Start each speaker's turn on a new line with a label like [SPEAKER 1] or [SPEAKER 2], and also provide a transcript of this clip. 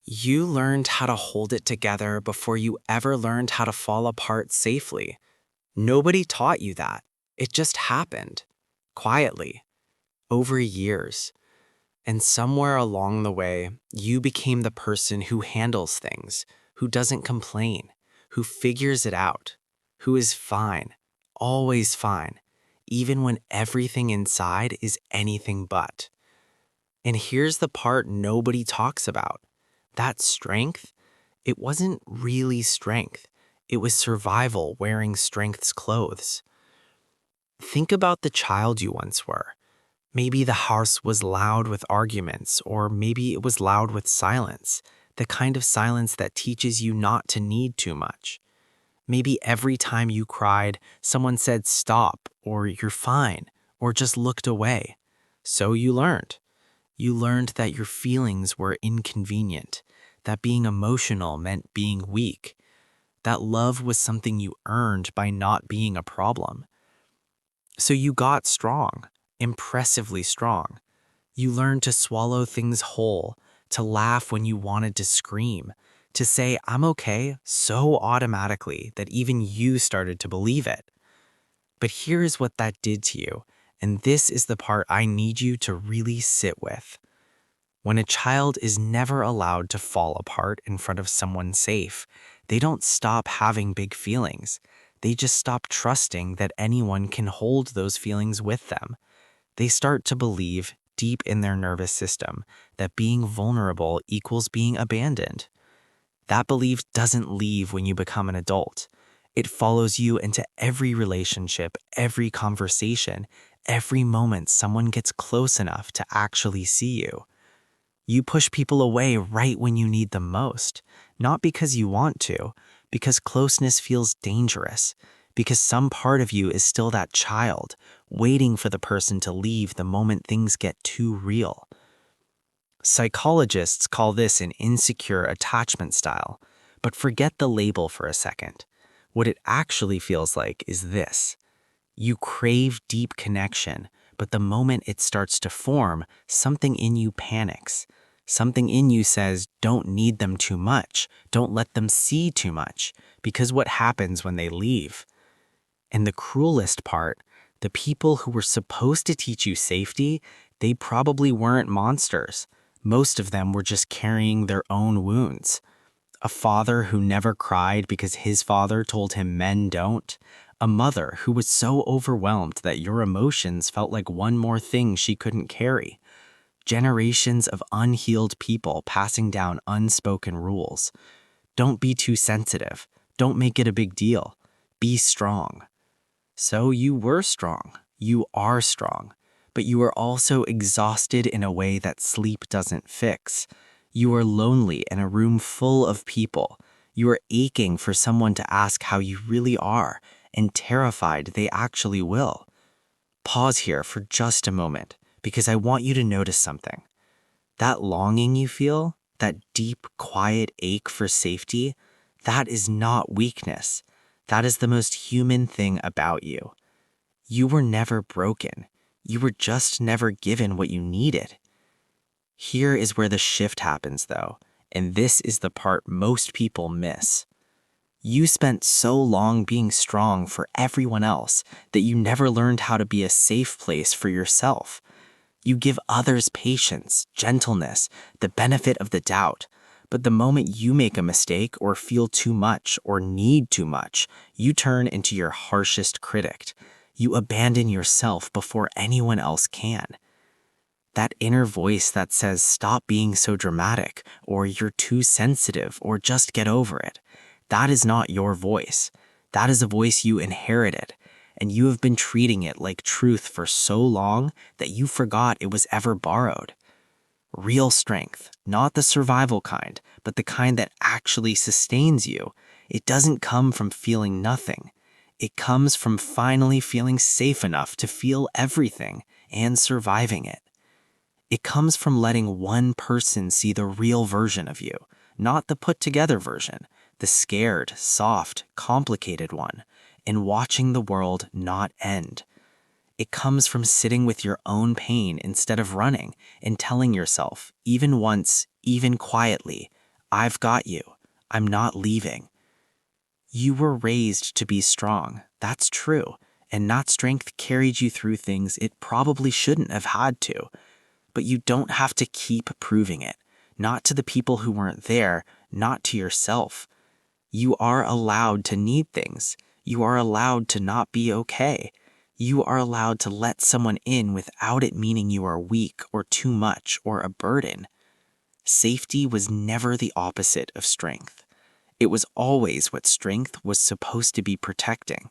[SPEAKER 1] You learned how to hold it together before you ever learned how to fall apart safely. Nobody taught you that. It just happened, quietly, over years. And somewhere along the way, you became the person who handles things, who doesn't complain, who figures it out, who is fine, always fine, even when everything inside is anything but. And here's the part nobody talks about. That strength, it wasn't really strength. It was survival wearing strength's clothes. Think about the child you once were. Maybe the house was loud with arguments, or maybe it was loud with silence, the kind of silence that teaches you not to need too much. Maybe every time you cried, someone said stop, or you're fine, or just looked away. So you learned. You learned that your feelings were inconvenient, that being emotional meant being weak, that love was something you earned by not being a problem. So you got strong, impressively strong. You learned to swallow things whole, to laugh when you wanted to scream, to say, I'm okay, so automatically that even you started to believe it. But here's what that did to you, and this is the part I need you to really sit with. When a child is never allowed to fall apart in front of someone safe, they don't stop having big feelings. They just stop trusting that anyone can hold those feelings with them. They start to believe, deep in their nervous system, that being vulnerable equals being abandoned. That belief doesn't leave when you become an adult. It follows you into every relationship, every conversation, every moment someone gets close enough to actually see you. You push people away right when you need them most, not because you want to, because closeness feels dangerous, because some part of you is still that child, waiting for the person to leave the moment things get too real. Psychologists call this an insecure attachment style, but forget the label for a second. What it actually feels like is this. You crave deep connection, but the moment it starts to form, something in you panics. Something in you says, don't need them too much, don't let them see too much, because what happens when they leave? And the cruelest part, the people who were supposed to teach you safety, they probably weren't monsters. Most of them were just carrying their own wounds. A father who never cried because his father told him men don't. A mother who was so overwhelmed that your emotions felt like one more thing she couldn't carry. Generations of unhealed people passing down unspoken rules. Don't be too sensitive. Don't make it a big deal. Be strong. So you were strong. You are strong. But you are also exhausted in a way that sleep doesn't fix. You are lonely in a room full of people. You are aching for someone to ask how you really are, and terrified they actually will. Pause here for just a moment, because I want you to notice something. That longing you feel, that deep, quiet ache for safety, that is not weakness. That is the most human thing about you. You were never broken. You were just never given what you needed. Here is where the shift happens, though, and this is the part most people miss. You spent so long being strong for everyone else that you never learned how to be a safe place for yourself. You give others patience, gentleness, the benefit of the doubt. But the moment you make a mistake or feel too much or need too much, you turn into your harshest critic. You abandon yourself before anyone else can. That inner voice that says, stop being so dramatic, or you're too sensitive, or just get over it. That is not your voice. That is a voice you inherited, and you have been treating it like truth for so long that you forgot it was ever borrowed. Real strength, not the survival kind, but the kind that actually sustains you. It doesn't come from feeling nothing. It comes from finally feeling safe enough to feel everything and surviving it. It comes from letting one person see the real version of you, not the put-together version, the scared, soft, complicated one, and watching the world not end. It comes from sitting with your own pain instead of running and telling yourself, even once, even quietly, "I've got you. I'm not leaving." You were raised to be strong. That's true. And that strength carried you through things it probably shouldn't have had to. But you don't have to keep proving it. Not to the people who weren't there, not to yourself. You are allowed to need things. You are allowed to not be okay. You are allowed to let someone in without it meaning you are weak or too much or a burden. Safety was never the opposite of strength. It was always what strength was supposed to be protecting.